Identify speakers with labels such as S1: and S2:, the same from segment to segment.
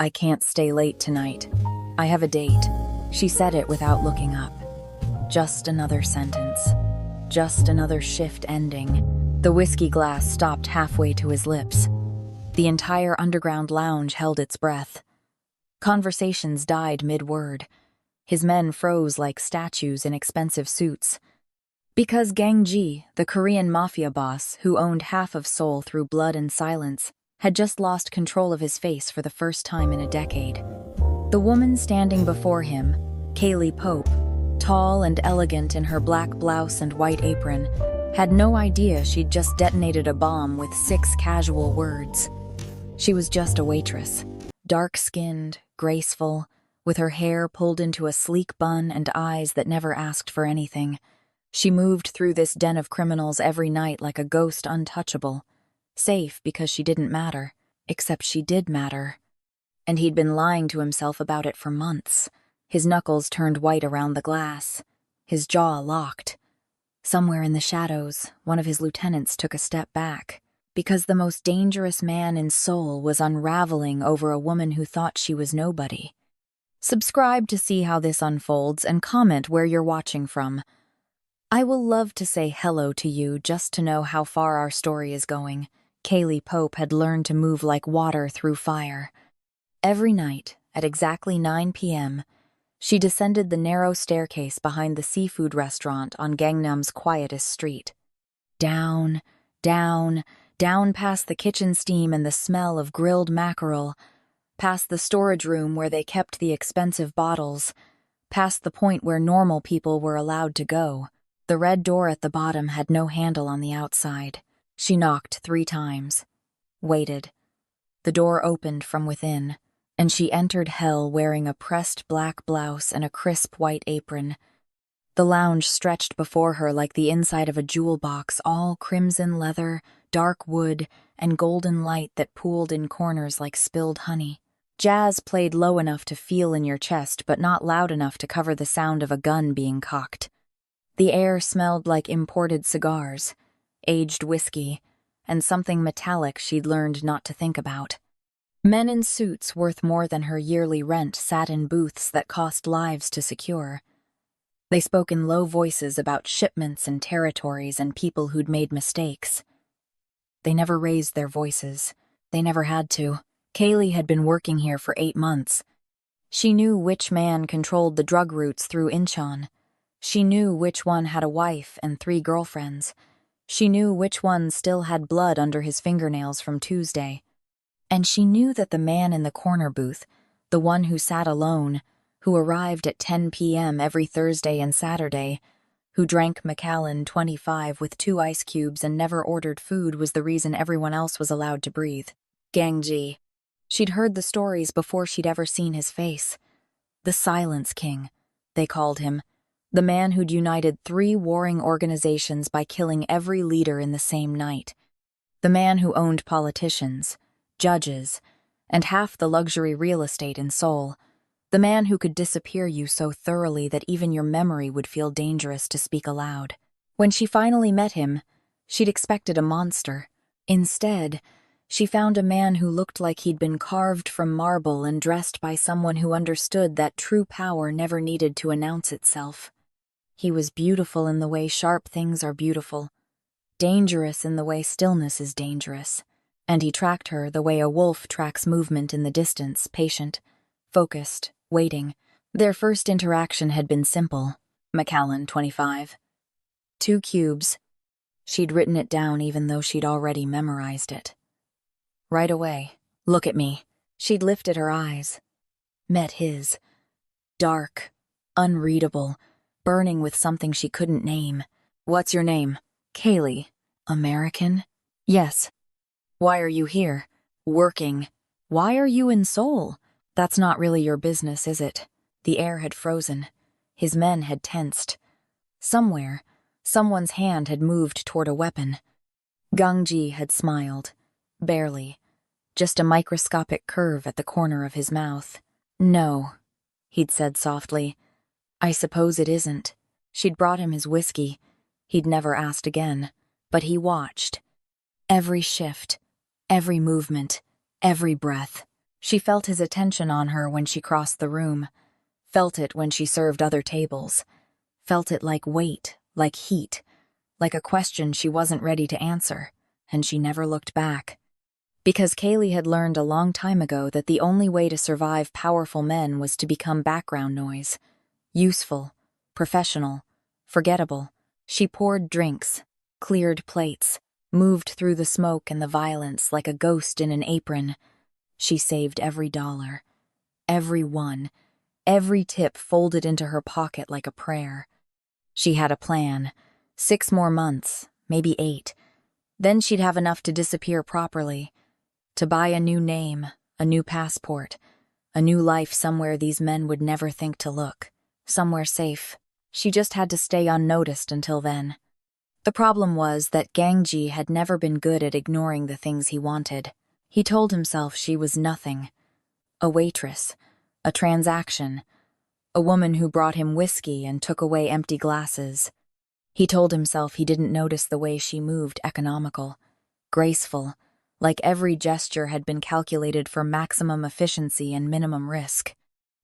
S1: I can't stay late tonight. I have a date. She said it without looking up. Just another sentence. Just another shift ending. The whiskey glass stopped halfway to his lips. The entire underground lounge held its breath. Conversations died mid-word. His men froze like statues in expensive suits. Because Gang Ji, the Korean Mafia boss who owned half of Seoul through blood and silence, had just lost control of his face for the first time in a decade. The woman standing before him, Kayleigh Pope, tall and elegant in her black blouse and white apron, had no idea she'd just detonated a bomb with 6 casual words. She was just a waitress, dark-skinned, graceful, with her hair pulled into a sleek bun and eyes that never asked for anything. She moved through this den of criminals every night like a ghost untouchable, safe because she didn't matter, except she did matter. And he'd been lying to himself about it for months. His knuckles turned white around the glass, his jaw locked. Somewhere in the shadows, one of his lieutenants took a step back, because the most dangerous man in Seoul was unraveling over a woman who thought she was nobody. Subscribe to see how this unfolds and comment where you're watching from. I will love to say hello to you just to know how far our story is going. Kayleigh Pope had learned to move like water through fire. Every night, at exactly 9 p.m., she descended the narrow staircase behind the seafood restaurant on Gangnam's quietest street. Down, down, down past the kitchen steam and the smell of grilled mackerel, past the storage room where they kept the expensive bottles, past the point where normal people were allowed to go. The red door at the bottom had no handle on the outside. She knocked 3 times. Waited. The door opened from within, and she entered hell wearing a pressed black blouse and a crisp white apron. The lounge stretched before her like the inside of a jewel box, all crimson leather, dark wood, and golden light that pooled in corners like spilled honey. Jazz played low enough to feel in your chest, but not loud enough to cover the sound of a gun being cocked. The air smelled like imported cigars, aged whiskey, and something metallic she'd learned not to think about. Men in suits worth more than her yearly rent sat in booths that cost lives to secure. They spoke in low voices about shipments and territories and people who'd made mistakes. They never raised their voices. They never had to. Kayleigh had been working here for 8 months. She knew which man controlled the drug routes through Incheon. She knew which one had a wife and 3 girlfriends. She knew which one still had blood under his fingernails from Tuesday. And she knew that the man in the corner booth, the one who sat alone, who arrived at 10 p.m. every Thursday and Saturday, who drank Macallan 25 with 2 ice cubes and never ordered food, was the reason everyone else was allowed to breathe. Gang Ji. She'd heard the stories before she'd ever seen his face. The Silence King, they called him. The man who'd united 3 warring organizations by killing every leader in the same night. The man who owned politicians, judges, and half the luxury real estate in Seoul. The man who could disappear you so thoroughly that even your memory would feel dangerous to speak aloud. When she finally met him, she'd expected a monster. Instead, she found a man who looked like he'd been carved from marble and dressed by someone who understood that true power never needed to announce itself. He was beautiful in the way sharp things are beautiful, dangerous in the way stillness is dangerous. And he tracked her the way a wolf tracks movement in the distance, patient, focused, waiting. Their first interaction had been simple. Macallan 25. 2 cubes. She'd written it down even though she'd already memorized it. Right away. Look at me. She'd lifted her eyes. Met his. Dark, unreadable, burning with something she couldn't name. What's your name? Kayleigh. American? Yes. Why are you here? Working. Why are you in Seoul? That's not really your business, is it? The air had frozen. His men had tensed. Somewhere, someone's hand had moved toward a weapon. Gang Ji had smiled. Barely. Just a microscopic curve at the corner of his mouth. No, he'd said softly. I suppose it isn't. She'd brought him his whiskey. He'd never asked again. But he watched. Every shift. Every movement, every breath. She felt his attention on her when she crossed the room, felt it when she served other tables, felt it like weight, like heat, like a question she wasn't ready to answer, and she never looked back. Because Kayleigh had learned a long time ago that the only way to survive powerful men was to become background noise. Useful, professional, forgettable. She poured drinks, cleared plates, moved through the smoke and the violence like a ghost in an apron. She saved every dollar, every one, every tip folded into her pocket like a prayer. She had a plan. 6 more months, maybe 8. Then she'd have enough to disappear properly, to buy a new name, a new passport, a new life somewhere these men would never think to look, somewhere safe. She just had to stay unnoticed until then. The problem was that Gangji had never been good at ignoring the things he wanted. He told himself she was nothing. A waitress, a transaction, a woman who brought him whiskey and took away empty glasses. He told himself he didn't notice the way she moved, economical, graceful, like every gesture had been calculated for maximum efficiency and minimum risk.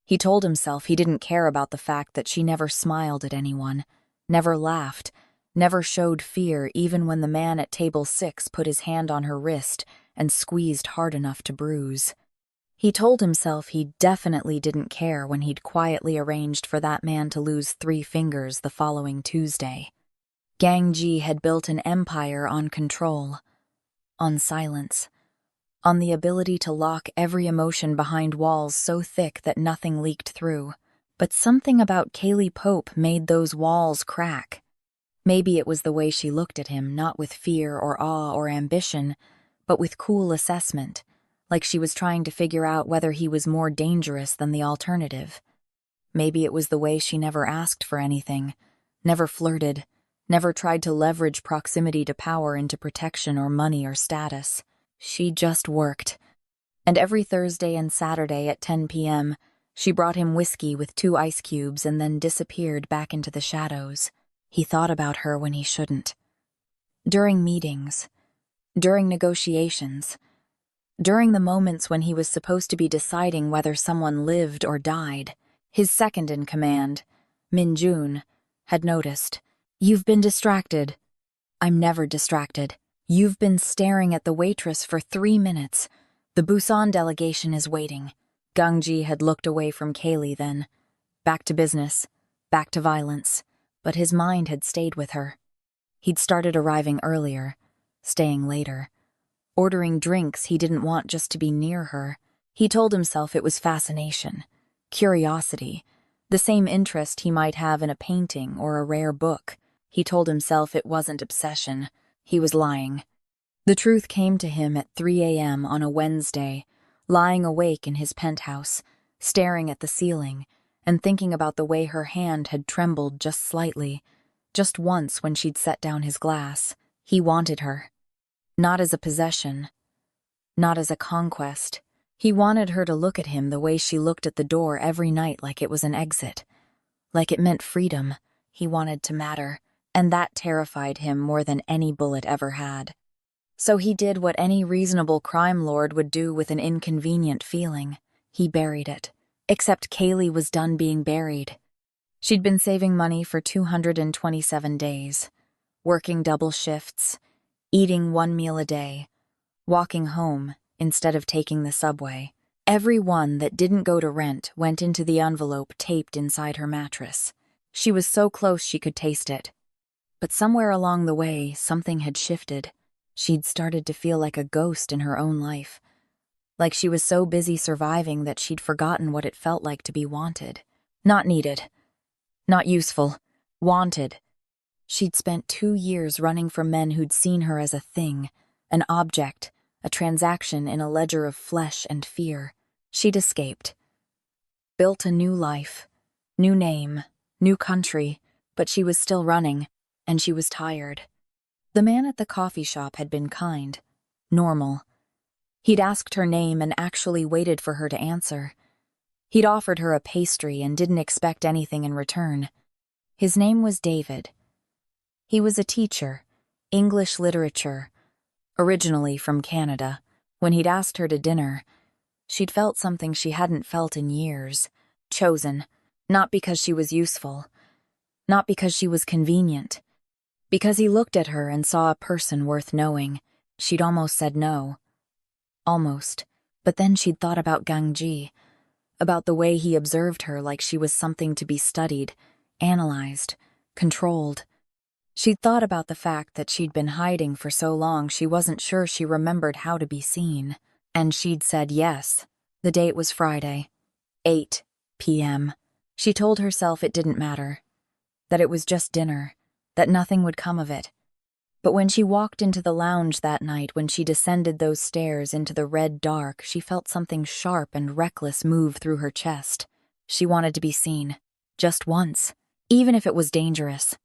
S1: He told himself he didn't care about the fact that she never smiled at anyone, never laughed, never showed fear even when the man at table 6 put his hand on her wrist and squeezed hard enough to bruise. He told himself he definitely didn't care when he'd quietly arranged for that man to lose 3 fingers the following Tuesday. Gangji had built an empire on control, on silence, on the ability to lock every emotion behind walls so thick that nothing leaked through. But something about Kayleigh Pope made those walls crack. Maybe it was the way she looked at him, not with fear or awe or ambition, but with cool assessment, like she was trying to figure out whether he was more dangerous than the alternative. Maybe it was the way she never asked for anything, never flirted, never tried to leverage proximity to power into protection or money or status. She just worked. And every Thursday and Saturday at 10 p.m., she brought him whiskey with 2 ice cubes and then disappeared back into the shadows. He thought about her when he shouldn't. During meetings, during negotiations, during the moments when he was supposed to be deciding whether someone lived or died, his second in command, Min Jun, had noticed. "You've been distracted." "I'm never distracted. You've been staring at the waitress for 3 minutes. The Busan delegation is waiting." Gangji had looked away from Kayleigh then. Back to business, back to violence. But his mind had stayed with her. He'd started arriving earlier, staying later, ordering drinks he didn't want just to be near her. He told himself it was fascination, curiosity, the same interest he might have in a painting or a rare book. He told himself it wasn't obsession. He was lying. The truth came to him at 3 a.m. on a Wednesday, lying awake in his penthouse, staring at the ceiling, and thinking about the way her hand had trembled just slightly, just once when she'd set down his glass. He wanted her. Not as a possession, not as a conquest. He wanted her to look at him the way she looked at the door every night, like it was an exit, like it meant freedom. He wanted to matter, and that terrified him more than any bullet ever had. So he did what any reasonable crime lord would do with an inconvenient feeling. He buried it. Except Kayleigh was done being buried. She'd been saving money for 227 days, working double shifts, eating 1 meal a day, walking home instead of taking the subway. Every one that didn't go to rent went into the envelope taped inside her mattress. She was so close she could taste it. But somewhere along the way, something had shifted. She'd started to feel like a ghost in her own life. Like she was so busy surviving that she'd forgotten what it felt like to be wanted. Not needed. Not useful. Wanted. She'd spent 2 years running from men who'd seen her as a thing, an object, a transaction in a ledger of flesh and fear. She'd escaped. Built a new life, new name, new country, but she was still running, and she was tired. The man at the coffee shop had been kind, normal. He'd asked her name and actually waited for her to answer. He'd offered her a pastry and didn't expect anything in return. His name was David. He was a teacher, English literature, originally from Canada. When he'd asked her to dinner, She'd felt something she hadn't felt in years. Chosen. Not because she was useful. Not because she was convenient. Because he looked at her and saw a person worth knowing. She'd almost said no. Almost. But then she'd thought about Gangji. About the way he observed her like she was something to be studied, analyzed, controlled. She'd thought about the fact that she'd been hiding for so long she wasn't sure she remembered how to be seen. And she'd said yes. The date was Friday, 8 p.m. She told herself it didn't matter, that it was just dinner, that nothing would come of it. But when she walked into the lounge that night, when she descended those stairs into the red dark, she felt something sharp and reckless move through her chest. She wanted to be seen. Just once. Even if it was dangerous.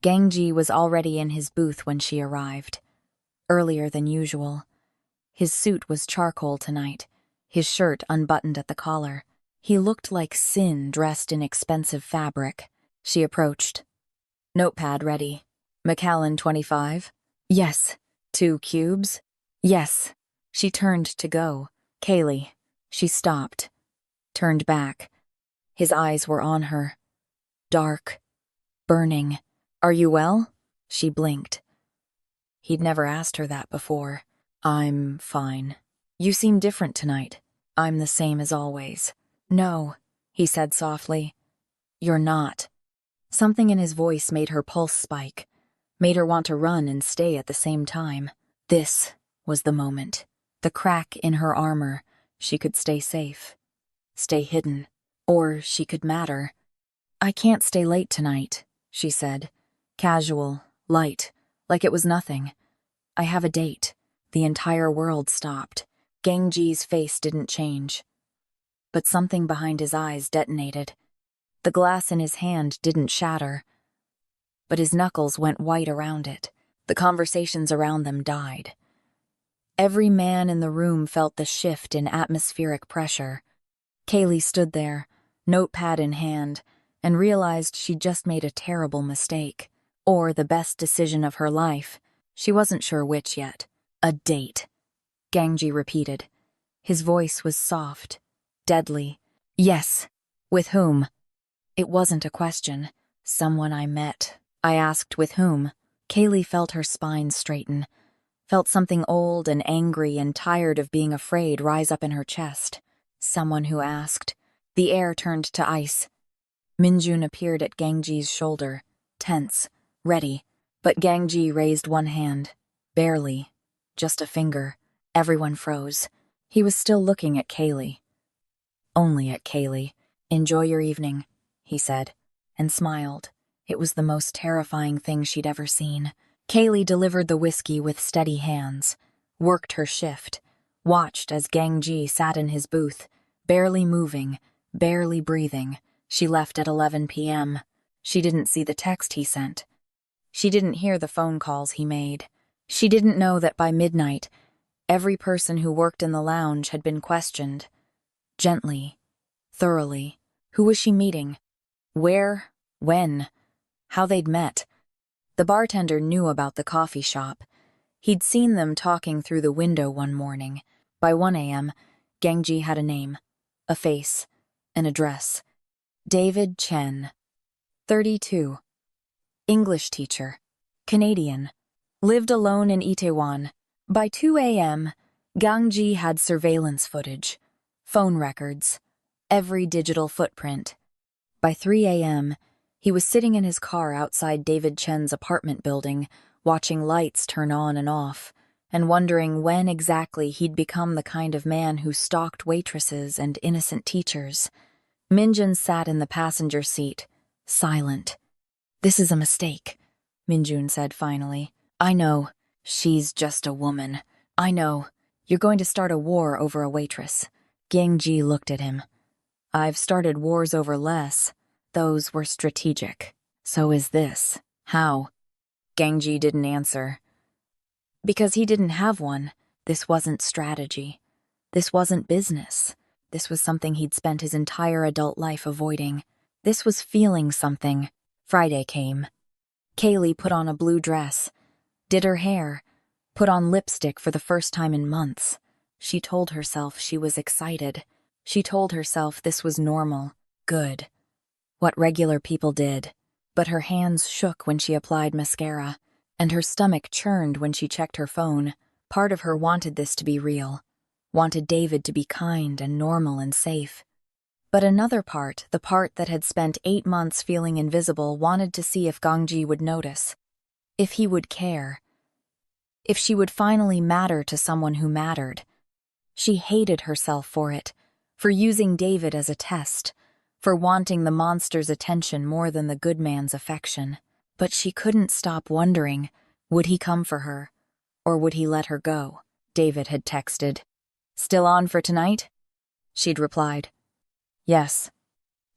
S1: Gangji was already in his booth when she arrived. Earlier than usual. His suit was charcoal tonight, his shirt unbuttoned at the collar. He looked like sin dressed in expensive fabric. She approached. Notepad ready. Macallan 25? Yes. 2 cubes? Yes. She turned to go. Kayleigh. She stopped. Turned back. His eyes were on her. Dark. Burning. Are you well? She blinked. He'd never asked her that before. I'm fine. You seem different tonight. I'm the same as always. No, he said softly. You're not. Something in his voice made her pulse spike, made her want to run and stay at the same time. This was the moment. The crack in her armor. She could stay safe. Stay hidden. Or she could matter. I can't stay late tonight, she said. Casual, light, like it was nothing. I have a date. The entire world stopped. Gangji's face didn't change. But something behind his eyes detonated. The glass in his hand didn't shatter. But his knuckles went white around it. The conversations around them died. Every man in the room felt the shift in atmospheric pressure. Kayleigh stood there, notepad in hand, and realized she'd just made a terrible mistake. Or the best decision of her life. She wasn't sure which yet. A date. Gangji repeated. His voice was soft, deadly. Yes. With whom? It wasn't a question. Someone I met. I asked with whom. Kayleigh felt her spine straighten. Felt something old and angry and tired of being afraid rise up in her chest. Someone who asked. The air turned to ice. Minjun appeared at Gangji's shoulder, tense. Ready, but Gangji raised one hand. Barely. Just a finger. Everyone froze. He was still looking at Kayleigh. Only at Kayleigh. Enjoy your evening, he said, and smiled. It was the most terrifying thing she'd ever seen. Kayleigh delivered the whiskey with steady hands, worked her shift, watched as Gangji sat in his booth, barely moving, barely breathing. She left at 11 p.m. She didn't see the text he sent. She didn't hear the phone calls he made. She didn't know that by midnight, every person who worked in the lounge had been questioned. Gently, thoroughly. Who was she meeting? Where? When? How they'd met. The bartender knew about the coffee shop. He'd seen them talking through the window one morning. By 1 a.m., Gangji had a name, a face, an address. David Chen, 32. English teacher, Canadian, lived alone in Itaewon. By 2 a.m., Gangji had surveillance footage, phone records, every digital footprint. By 3 a.m., he was sitting in his car outside David Chen's apartment building, watching lights turn on and off, and wondering when exactly he'd become the kind of man who stalked waitresses and innocent teachers. Minjun sat in the passenger seat, silent. This is a mistake, Minjun said finally. I know. She's just a woman. I know. You're going to start a war over a waitress. Gangji looked at him. I've started wars over less. Those were strategic. So is this. How? Gangji didn't answer. Because he didn't have one. This wasn't strategy. This wasn't business. This was something he'd spent his entire adult life avoiding. This was feeling something. Friday came. Kayleigh put on a blue dress, did her hair, put on lipstick for the first time in months. She told herself she was excited. She told herself this was normal, good, what regular people did. But her hands shook when she applied mascara, and her stomach churned when she checked her phone. Part of her wanted this to be real, wanted David to be kind and normal and safe. But another part, the part that had spent 8 months feeling invisible, wanted to see if Gangji would notice, if he would care, if she would finally matter to someone who mattered. She hated herself for it, for using David as a test, for wanting the monster's attention more than the good man's affection. But she couldn't stop wondering, would he come for her, or would he let her go? David had texted, "Still on for tonight?" She'd replied, "Yes."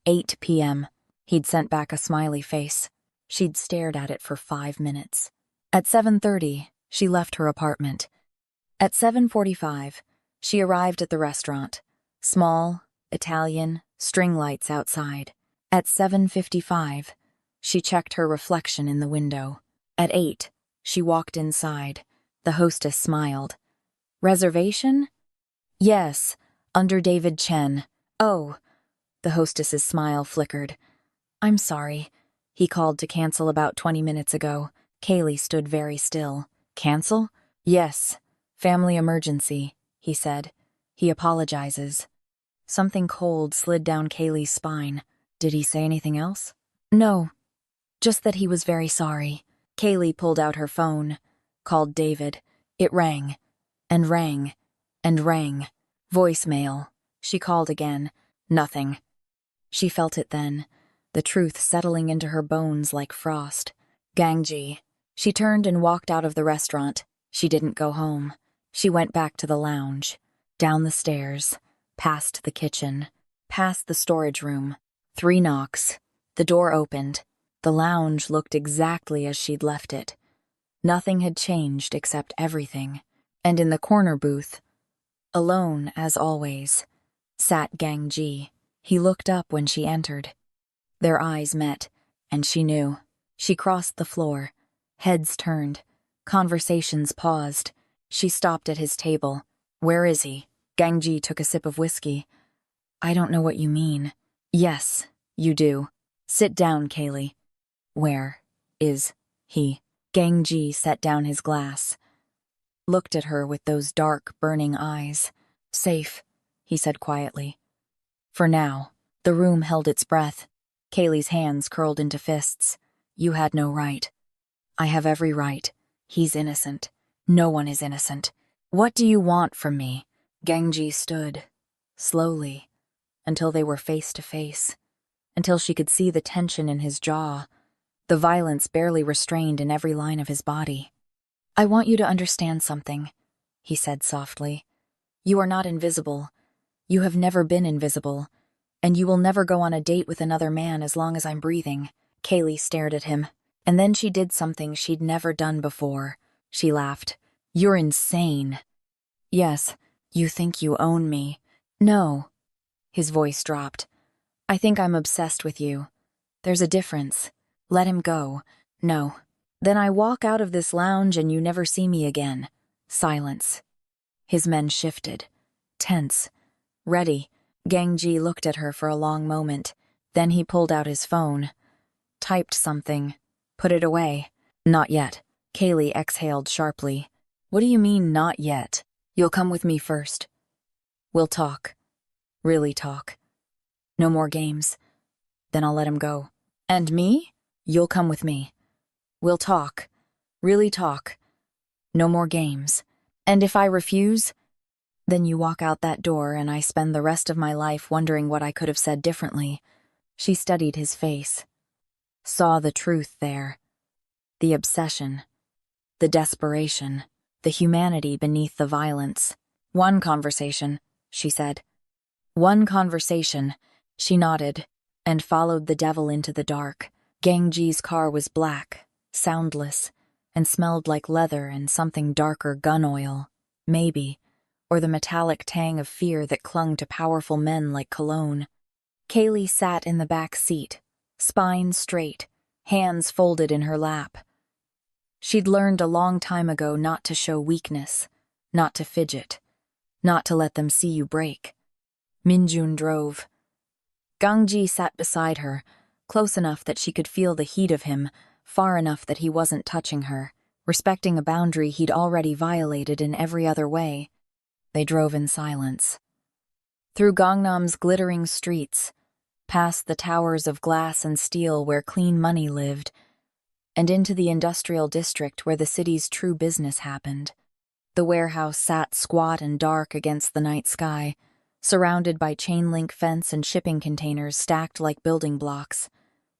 S1: 8 p.m. He'd sent back a smiley face. She'd stared at it for 5 minutes. At 7:30, she left her apartment. At 7:45, she arrived at the restaurant. Small, Italian, string lights outside. At 7:55, she checked her reflection in the window. At 8, she walked inside. The hostess smiled. "Reservation?" "Yes, under David Chen." "Oh." The hostess's smile flickered. "I'm sorry. He called to cancel about 20 minutes ago." Kayleigh stood very still. "Cancel?" "Yes. Family emergency," he said. "He apologizes." Something cold slid down Kayleigh's spine. Did he say anything else? "No. Just that he was very sorry." Kayleigh pulled out her phone, called David. It rang, and rang, and rang. Voicemail. She called again. Nothing. She felt it then, the truth settling into her bones like frost. Gangji. She turned and walked out of the restaurant. She didn't go home. She went back to the lounge, down the stairs, past the kitchen, past the storage room. 3 knocks. The door opened. The lounge looked exactly as she'd left it. Nothing had changed except everything. And in the corner booth, alone as always, sat Gangji. He looked up when she entered. Their eyes met, and she knew. She crossed the floor. Heads turned. Conversations paused. She stopped at his table. "Where is he?" Gangji took a sip of whiskey. "I don't know what you mean." "Yes, you do. Sit down, Kayleigh." "Where is he?" Gangji set down his glass, looked at her with those dark, burning eyes. "Safe," he said quietly. "For now." The room held its breath. Kayleigh's hands curled into fists. "You had no right." "I have every right. He's innocent. No one is innocent." "What do you want from me?" Gangji stood, slowly, until they were face to face, until she could see the tension in his jaw, the violence barely restrained in every line of his body. "I want you to understand something," he said softly. "You are not invisible. You have never been invisible, and you will never go on a date with another man as long as I'm breathing." Kayleigh stared at him, and then she did something she'd never done before. She laughed. "You're insane." "Yes, you think you own me." "No." His voice dropped. "I think I'm obsessed with you. There's a difference. Let him go." "No." "Then I walk out of this lounge and you never see me again." Silence. His men shifted. Tense. Ready. Gangji looked at her for a long moment. Then he pulled out his phone. Typed something. Put it away. "Not yet." Kayleigh exhaled sharply. "What do you mean, not yet?" "You'll come with me first. We'll talk. Really talk. No more games. Then I'll let him go." "And me?" "You'll come with me. We'll talk. Really talk. No more games. And if I refuse, then you walk out that door and I spend the rest of my life wondering what I could have said differently." She studied his face. Saw the truth there. The obsession. The desperation. The humanity beneath the violence. "One conversation," she said. "One conversation." She nodded, and followed the devil into the dark. Gangji's car was black, soundless, and smelled like leather and something darker, gun oil, maybe, or the metallic tang of fear that clung to powerful men like cologne. Kayleigh sat in the back seat, spine straight, hands folded in her lap. She'd learned a long time ago not to show weakness, not to fidget. not to let them see you break. Minjun drove. Gangji sat beside her, close enough that she could feel the heat of him, far enough that he wasn't touching her, respecting a boundary he'd already violated in every other way. They drove in silence. Through Gangnam's glittering streets, past the towers of glass and steel where clean money lived, and into the industrial district where the city's true business happened. The warehouse sat squat and dark against the night sky, surrounded by chain-link fence and shipping containers stacked like building blocks.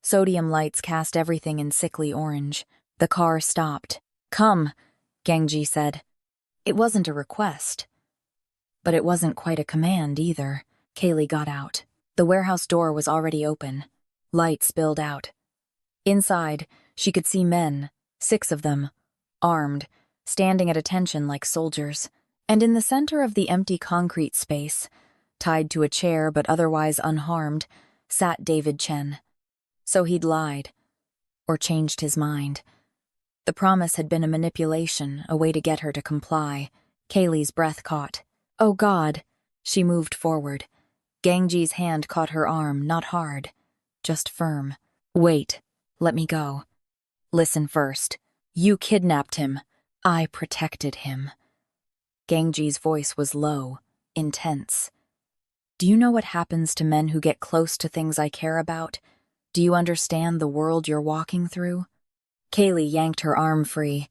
S1: Sodium lights cast everything in sickly orange. The car stopped. "Come," Gangji said. It wasn't a request, but it wasn't quite a command either. Kayleigh got out. The warehouse door was already open. Light spilled out. Inside, she could see men, 6 of them, armed, standing at attention like soldiers. And in the center of the empty concrete space, tied to a chair but otherwise unharmed, sat David Chen. So he'd lied, or changed his mind. The promise had been a manipulation, a way to get her to comply. Kayleigh's breath caught. "Oh God!" She moved forward. Gangji's hand caught her arm, not hard, just firm. "Wait, let me go. Listen first. You kidnapped him. I protected him." Gangji's voice was low, intense. "Do you know what happens to men who get close to things I care about? Do you understand the world you're walking through?" Kayleigh yanked her arm free.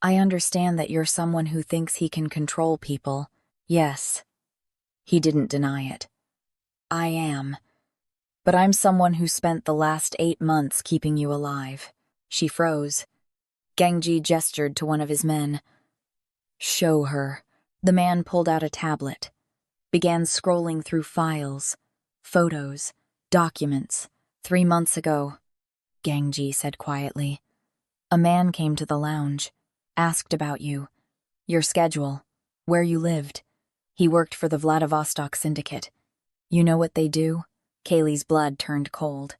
S1: "I understand that you're someone who thinks he can control people. Yes." He didn't deny it. "I am. But I'm someone who spent the last 8 months keeping you alive." She froze. Gangji gestured to one of his men. "Show her." The man pulled out a tablet, began scrolling through files, photos, documents. 3 months ago, Gangji said quietly, a man came to the lounge, asked about you, your schedule, where you lived. He worked for the Vladivostok Syndicate. You know what they do? Kayleigh's blood turned cold.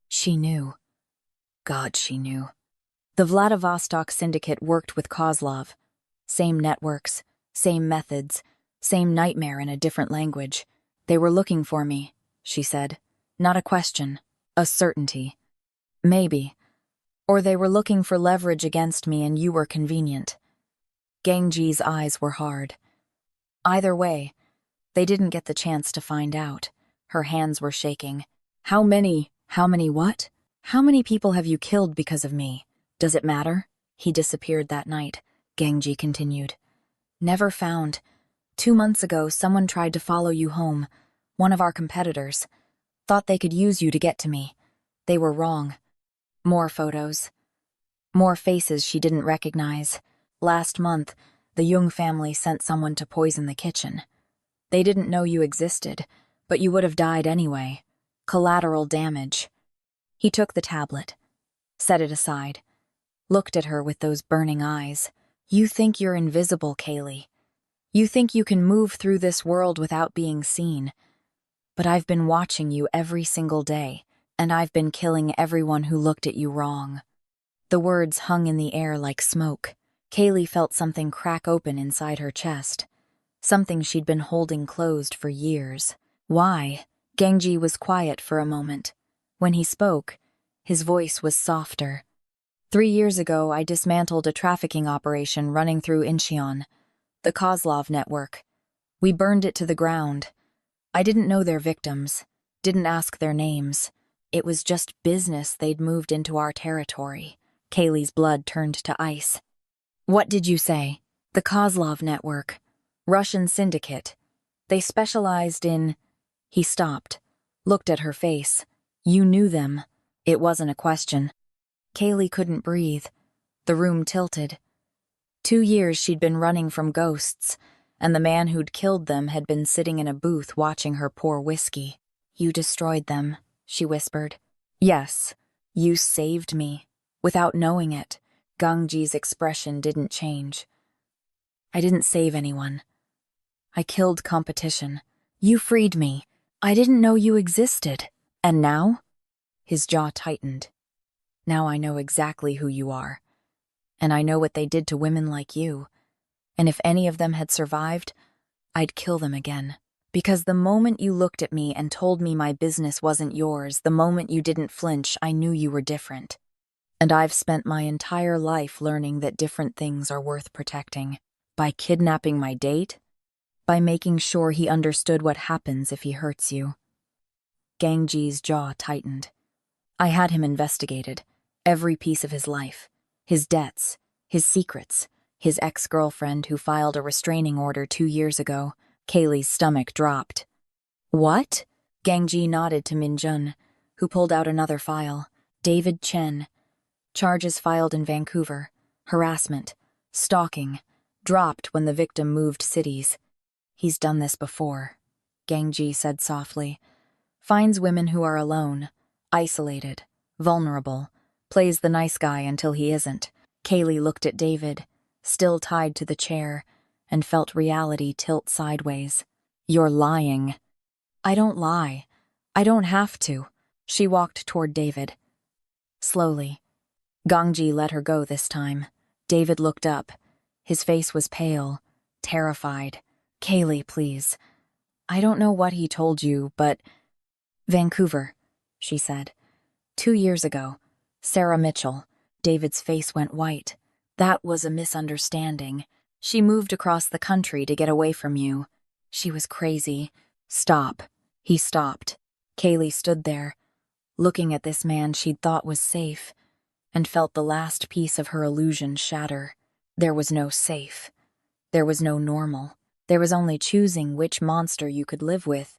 S1: She knew. God, she knew. The Vladivostok Syndicate worked with Kozlov. Same networks, same methods, same nightmare in a different language. They were looking for me, she said. Not a question, a certainty. Maybe. Or they were looking for leverage against me and you were convenient. Gangji's eyes were hard. Either way, they didn't get the chance to find out. Her hands were shaking. How many what? How many people have you killed because of me? Does it matter? He disappeared that night, Gangji continued. Never found. 2 months ago, someone tried to follow you home. One of our competitors. Thought they could use you to get to me. They were wrong. More photos. More faces she didn't recognize. Last month, the Jung family sent someone to poison the kitchen. They didn't know you existed, but you would have died anyway. Collateral damage. He took the tablet, set it aside, looked at her with those burning eyes. You think you're invisible, Kayleigh. You think you can move through this world without being seen. But I've been watching you every single day, and I've been killing everyone who looked at you wrong. The words hung in the air like smoke. Kayleigh felt something crack open inside her chest. Something she'd been holding closed for years. Why? Gangji was quiet for a moment. When he spoke, his voice was softer. 3 years ago, I dismantled a trafficking operation running through Incheon, the Kozlov network. We burned it to the ground. I didn't know their victims, didn't ask their names. It was just business they'd moved into our territory. Kayleigh's blood turned to ice. What did you say? The Kozlov network. Russian syndicate. They specialized in... He stopped, looked at her face. You knew them. It wasn't a question. Kayleigh couldn't breathe. The room tilted. 2 years she'd been running from ghosts, and the man who'd killed them had been sitting in a booth watching her pour whiskey. You destroyed them, she whispered. Yes, you saved me. Without knowing it, Gangji's expression didn't change. I didn't save anyone. I killed competition. You freed me. I didn't know you existed. And now? His jaw tightened. Now I know exactly who you are. And I know what they did to women like you. And if any of them had survived, I'd kill them again. Because the moment you looked at me and told me my business wasn't yours, the moment you didn't flinch, I knew you were different. And I've spent my entire life learning that different things are worth protecting. By kidnapping my date, by making sure he understood what happens if he hurts you. Gangji's jaw tightened. I had him investigated. Every piece of his life. His debts. His secrets. His ex-girlfriend who filed a restraining order 2 years ago. Kayleigh's stomach dropped. What? Gangji nodded to Minjun, who pulled out another file. David Chen. Charges filed in Vancouver. Harassment. Stalking. Dropped when the victim moved cities. He's done this before, Gangji said softly. Finds women who are alone, isolated, vulnerable, plays the nice guy until he isn't. Kayleigh looked at David, still tied to the chair, and felt reality tilt sideways. You're lying. I don't lie. I don't have to. She walked toward David. Slowly. Gangji let her go this time. David looked up. His face was pale, terrified. Kayleigh, please. I don't know what he told you, but… Vancouver, she said. 2 years ago. Sarah Mitchell. David's face went white. That was a misunderstanding. She moved across the country to get away from you. She was crazy. Stop. He stopped. Kayleigh stood there, looking at this man she'd thought was safe, and felt the last piece of her illusion shatter. There was no safe. There was no normal. There was only choosing which monster you could live with.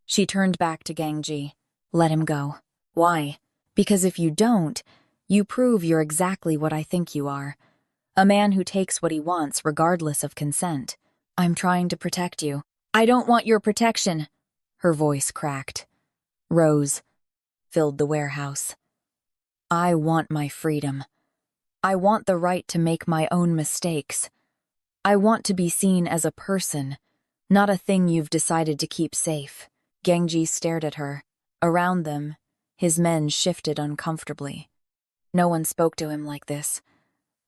S1: She turned back to Gangji. Let him go. Why? Because if you don't, you prove you're exactly what I think you are. A man who takes what he wants regardless of consent. I'm trying to protect you. I don't want your protection. Her voice cracked. Rose filled the warehouse. I want my freedom. I want the right to make my own mistakes. I want to be seen as a person, not a thing you've decided to keep safe. Gangji stared at her. Around them, his men shifted uncomfortably. No one spoke to him like this.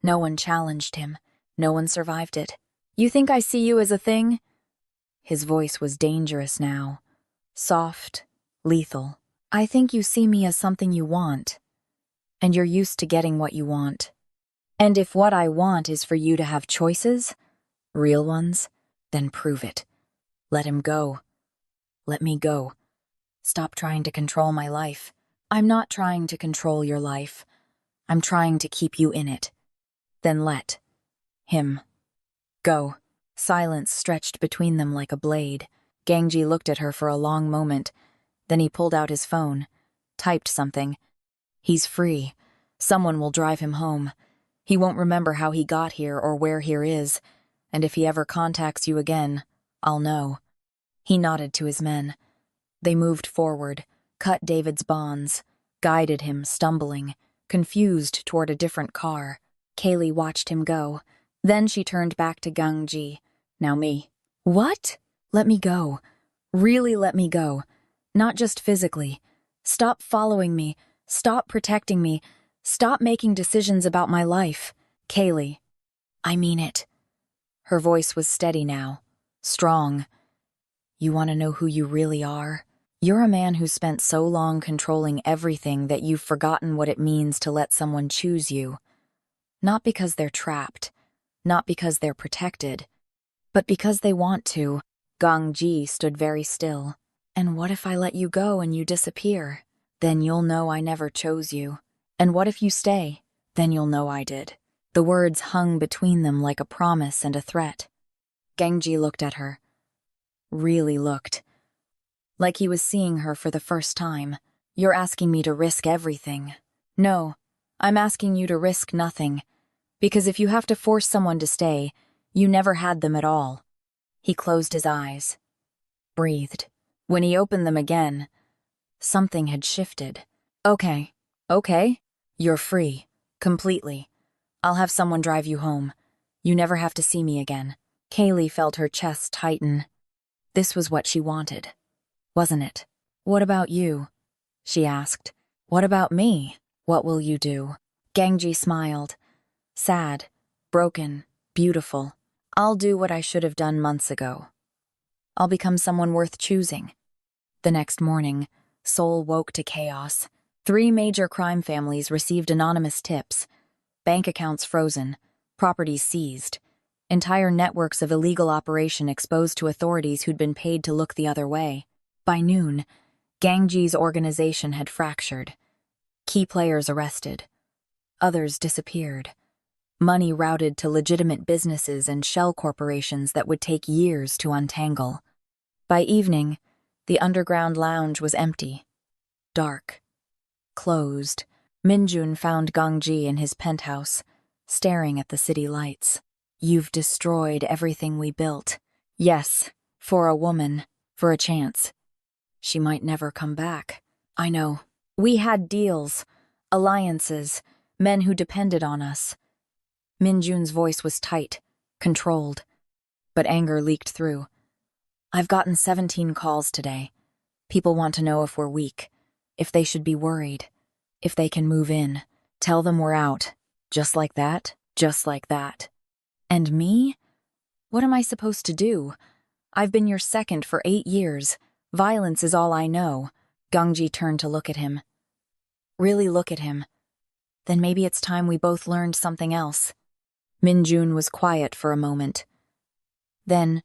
S1: No one challenged him. No one survived it. You think I see you as a thing? His voice was dangerous now. Soft, lethal. I think you see me as something you want. And you're used to getting what you want. And if what I want is for you to have choices, real ones, then prove it. Let him go. Let me go. Stop trying to control my life. I'm not trying to control your life. I'm trying to keep you in it. Then let him go. Silence stretched between them like a blade. Gangji looked at her for a long moment. Then he pulled out his phone, typed something. He's free. Someone will drive him home. He won't remember how he got here or where here is, and if he ever contacts you again, I'll know. He nodded to his men. They moved forward, cut David's bonds, guided him, stumbling, confused toward a different car. Kayleigh watched him go. Then she turned back to Gangji. Now me. What? Let me go. Really let me go. Not just physically. Stop following me. Stop protecting me. Stop making decisions about my life. Kayleigh. I mean it. Her voice was steady now. Strong. You want to know who you really are? You're a man who spent so long controlling everything that you've forgotten what it means to let someone choose you. Not because they're trapped. Not because they're protected. But because they want to. Gangji stood very still. And what if I let you go and you disappear? Then you'll know I never chose you. And what if you stay? Then you'll know I did. The words hung between them like a promise and a threat. Gangji looked at her. Really looked. Like he was seeing her for the first time. You're asking me to risk everything. No, I'm asking you to risk nothing. Because if you have to force someone to stay, you never had them at all. He closed his eyes. Breathed. When he opened them again, something had shifted. Okay. You're free. Completely. I'll have someone drive you home. You never have to see me again. Kayleigh felt her chest tighten. This was what she wanted, wasn't it? What about you? She asked. What about me? What will you do? Gangji smiled. Sad, broken, beautiful. I'll do what I should have done months ago. I'll become someone worth choosing. The next morning, Seoul woke to chaos. 3 major crime families received anonymous tips. Bank accounts frozen, properties seized, entire networks of illegal operation exposed to authorities who'd been paid to look the other way. By noon, Gangji's organization had fractured. Key players arrested. Others disappeared. Money routed to legitimate businesses and shell corporations that would take years to untangle. By evening, the underground lounge was empty. Dark. Closed. Minjun found Gangji in his penthouse, staring at the city lights. You've destroyed everything we built. Yes, for a woman, for a chance. She might never come back. I know. We had deals, alliances, men who depended on us. Minjun's voice was tight, controlled, but anger leaked through. I've gotten 17 calls today. People want to know if we're weak, if they should be worried, if they can move in. Tell them we're out. Just like that, just like that. And me? What am I supposed to do? I've been your second for 8 years. Violence is all I know. Gangji turned to look at him. Really look at him. Then maybe it's time we both learned something else. Minjun was quiet for a moment. Then,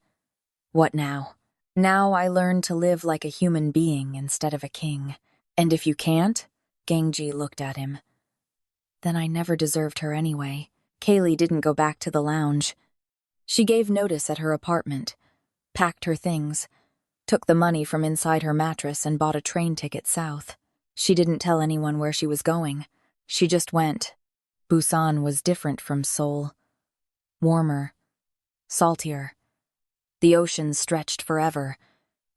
S1: what now? Now I learned to live like a human being instead of a king. And if you can't? Gangji looked at him. Then I never deserved her anyway. Kayleigh didn't go back to the lounge. She gave notice at her apartment, packed her things, took the money from inside her mattress and bought a train ticket south. She didn't tell anyone where she was going. She just went. Busan was different from Seoul. Warmer, saltier. The ocean stretched forever,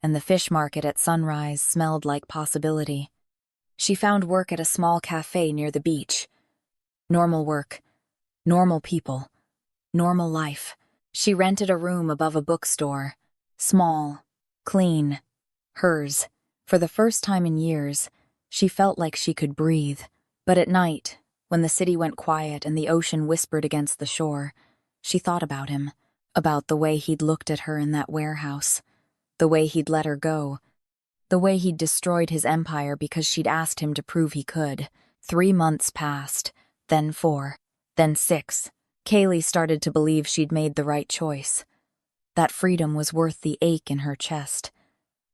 S1: and the fish market at sunrise smelled like possibility. She found work at a small cafe near the beach. Normal work, normal people, normal life. She rented a room above a bookstore. Small, clean, hers. For the first time in years, she felt like she could breathe. But at night, when the city went quiet and the ocean whispered against the shore, she thought about him, about the way he'd looked at her in that warehouse, the way he'd let her go, the way he'd destroyed his empire because she'd asked him to prove he could. 3 months passed, then 4, then 6. Kayleigh started to believe she'd made the right choice. That freedom was worth the ache in her chest.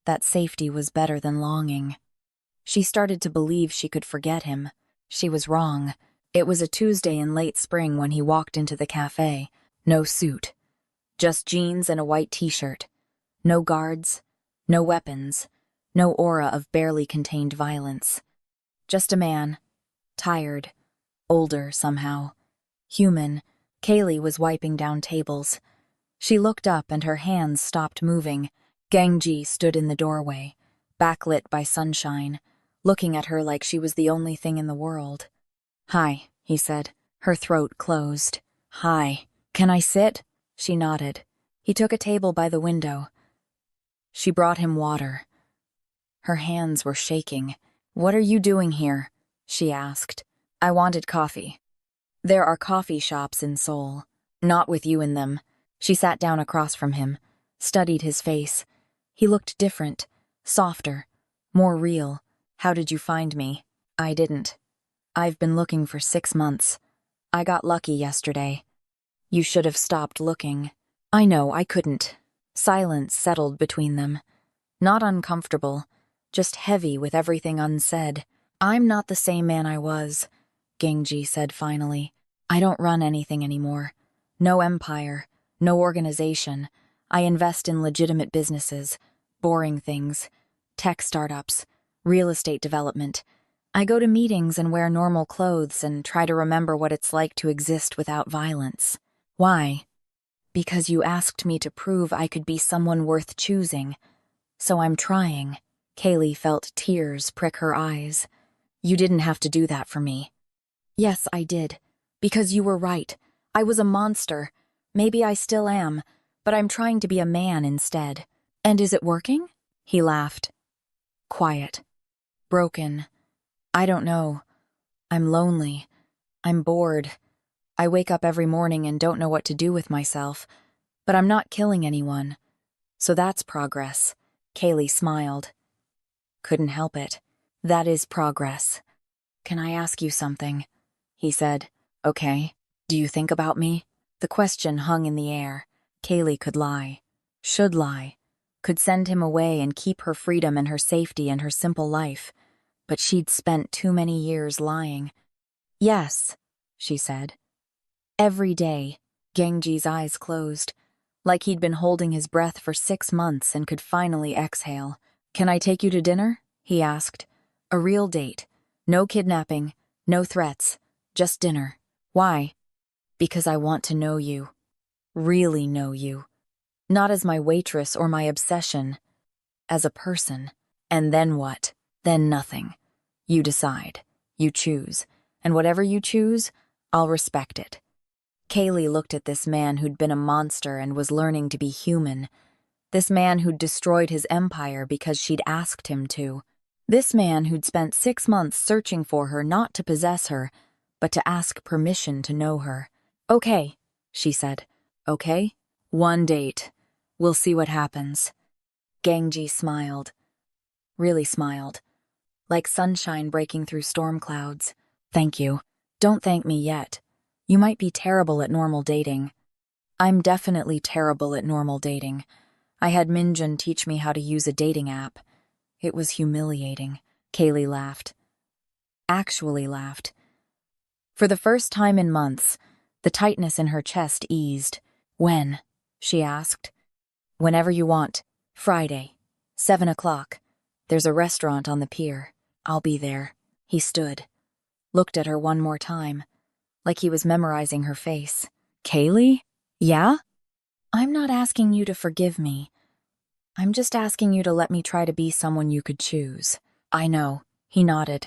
S1: That safety was better than longing. She started to believe she could forget him. She was wrong. It was a Tuesday in late spring when he walked into the cafe. No suit. Just jeans and a white t-shirt. No guards. No weapons. No aura of barely contained violence. Just a man. Tired. Older, somehow. Human. Kayleigh was wiping down tables. She looked up and her hands stopped moving. Gangji stood in the doorway, backlit by sunshine, looking at her like she was the only thing in the world. "Hi," he said. Her throat closed. "Hi. Can I sit?" She nodded. He took a table by the window. She brought him water. Her hands were shaking. "What are you doing here?" she asked. "I wanted coffee." "There are coffee shops in Seoul. Not with you in them." She sat down across from him, studied his face. He looked different, softer, more real. "How did you find me?" "I didn't. I've been looking for 6 months. I got lucky yesterday." "You should have stopped looking." "I know, I couldn't." Silence settled between them. Not uncomfortable, just heavy with everything unsaid. "I'm not the same man I was," Gangji said finally. "I don't run anything anymore. No empire, no organization. I invest in legitimate businesses, boring things, tech startups, real estate development. I go to meetings and wear normal clothes and try to remember what it's like to exist without violence." "Why?" "Because you asked me to prove I could be someone worth choosing. So I'm trying." Kayleigh felt tears prick her eyes. "You didn't have to do that for me." "Yes, I did. Because you were right. I was a monster. Maybe I still am, but I'm trying to be a man instead." "And is it working?" He laughed. Quiet. Broken. "I don't know. I'm lonely. I'm bored. I wake up every morning and don't know what to do with myself. But I'm not killing anyone. So that's progress. Kayleigh smiled. Couldn't help it. That is progress. Can I ask you something? He said. Okay. Do you think about me? The question hung in the air. Kayleigh could lie. Should lie. Could send him away and keep her freedom and her safety and her simple life. But she'd spent too many years lying. Yes, she said. Every day. Gangji's eyes closed, like he'd been holding his breath for 6 months and could finally exhale. Can I take you to dinner? He asked. A real date. No kidnapping, no threats, just dinner. Why? Because I want to know you. Really know you. Not as my waitress or my obsession. As a person. And then what? Then nothing. You decide. You choose. And whatever you choose, I'll respect it. Kayleigh looked at this man who'd been a monster and was learning to be human. This man who'd destroyed his empire because she'd asked him to. This man who'd spent 6 months searching for her not to possess her, but to ask permission to know her. Okay, she said. Okay? One date. We'll see what happens. Gangji smiled. Really smiled. Like sunshine breaking through storm clouds. Thank you. Don't thank me yet. You might be terrible at normal dating. I'm definitely terrible at normal dating. I had Minjun teach me how to use a dating app. It was humiliating. Kayleigh laughed. Actually laughed. For the first time in months, the tightness in her chest eased. When? She asked. Whenever you want. Friday. 7 o'clock. There's a restaurant on the pier. I'll be there. He stood. Looked at her one more time. Like he was memorizing her face. Kayleigh? Yeah? I'm not asking you to forgive me. I'm just asking you to let me try to be someone you could choose. I know. He nodded.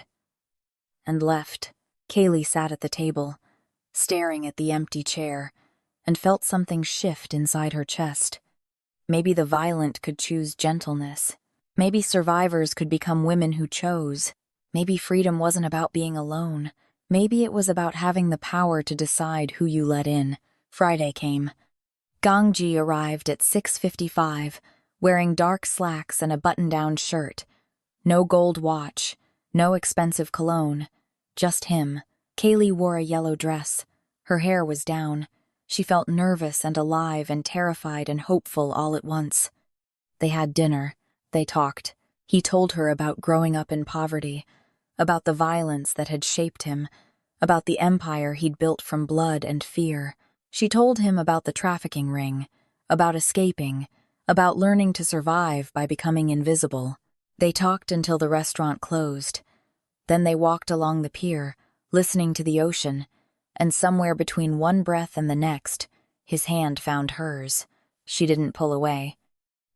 S1: And left. Kayleigh sat at the table, staring at the empty chair, and felt something shift inside her chest. Maybe the violent could choose gentleness. Maybe survivors could become women who chose. Maybe freedom wasn't about being alone. Maybe it was about having the power to decide who you let in. Friday came. Gangji arrived at 6:55, wearing dark slacks and a button-down shirt. No gold watch, no expensive cologne. Just him. Kayleigh wore a yellow dress. Her hair was down. She felt nervous and alive and terrified and hopeful all at once. They had dinner. They talked. He told her about growing up in poverty, about the violence that had shaped him, about the empire he'd built from blood and fear. She told him about the trafficking ring, about escaping, about learning to survive by becoming invisible. They talked until the restaurant closed. Then they walked along the pier, listening to the ocean, and somewhere between one breath and the next, his hand found hers. She didn't pull away.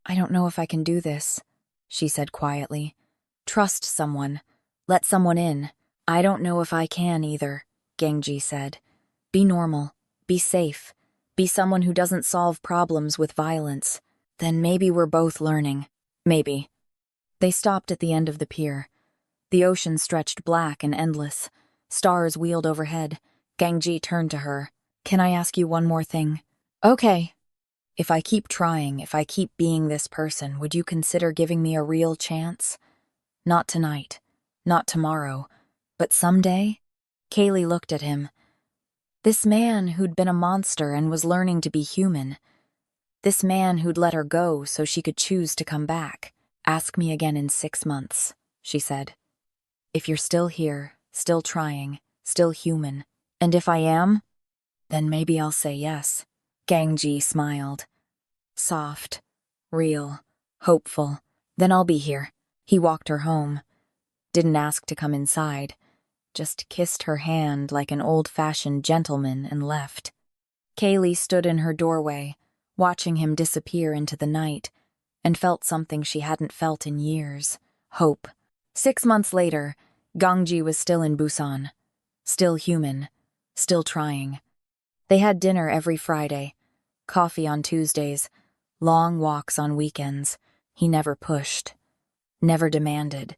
S1: I don't know if I can do this, she said quietly. Trust someone. Let someone in. I don't know if I can either, Gangji said. Be normal. Be safe. Be someone who doesn't solve problems with violence. Then maybe we're both learning. Maybe. They stopped at the end of the pier. The ocean stretched black and endless. Stars wheeled overhead. Gangji turned to her. Can I ask you one more thing? Okay. If I keep trying, if I keep being this person, would you consider giving me a real chance? Not tonight. Not tomorrow. But someday? Kayleigh looked at him. This man who'd been a monster and was learning to be human. This man who'd let her go so she could choose to come back. Ask me again in 6 months, she said. If you're still here, still trying, still human, and if I am, then maybe I'll say yes. Gangji smiled. Soft, real, hopeful. Then I'll be here. He walked her home. Didn't ask to come inside. Just kissed her hand like an old-fashioned gentleman and left. Kayleigh stood in her doorway, watching him disappear into the night, and felt something she hadn't felt in years. Hope. 6 months later, Gangji was still in Busan. Still human. Still trying. They had dinner every Friday. Coffee on Tuesdays. Long walks on weekends. He never pushed. Never demanded.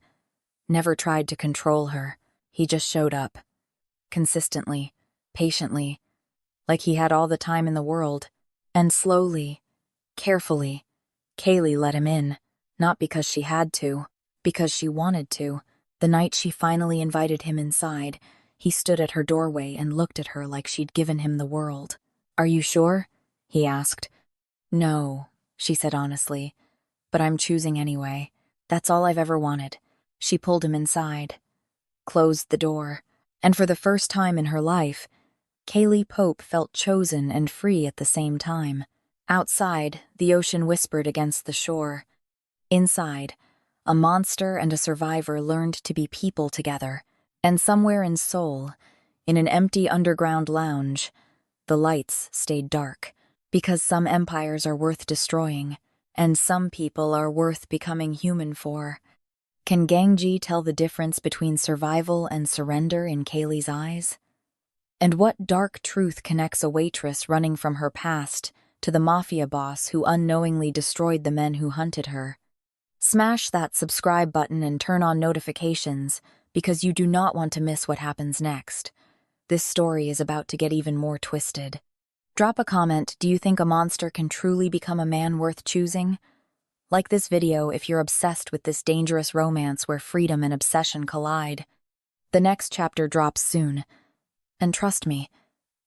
S1: Never tried to control her. He just showed up. Consistently. Patiently. Like he had all the time in the world. And slowly, carefully, Kayleigh let him in, not because she had to, because she wanted to. The night she finally invited him inside, he stood at her doorway and looked at her like she'd given him the world. "Are you sure?" he asked. "No," she said honestly, "but I'm choosing anyway. That's all I've ever wanted." She pulled him inside, closed the door, and for the first time in her life, Kayleigh Pope felt chosen and free at the same time. Outside, the ocean whispered against the shore. Inside, a monster and a survivor learned to be people together. And somewhere in Seoul, in an empty underground lounge, the lights stayed dark, because some empires are worth destroying, and some people are worth becoming human for. Can Gangji tell the difference between survival and surrender in Kayleigh's eyes? And what dark truth connects a waitress running from her past to the Mafia boss who unknowingly destroyed the men who hunted her? Smash that subscribe button and turn on notifications, because you do not want to miss what happens next. This story is about to get even more twisted. Drop a comment, do you think a monster can truly become a man worth choosing? Like this video if you're obsessed with this dangerous romance where freedom and obsession collide. The next chapter drops soon. And trust me,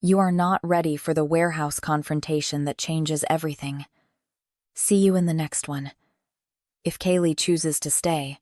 S1: you are not ready for the warehouse confrontation that changes everything. See you in the next one. If Kayleigh chooses to stay,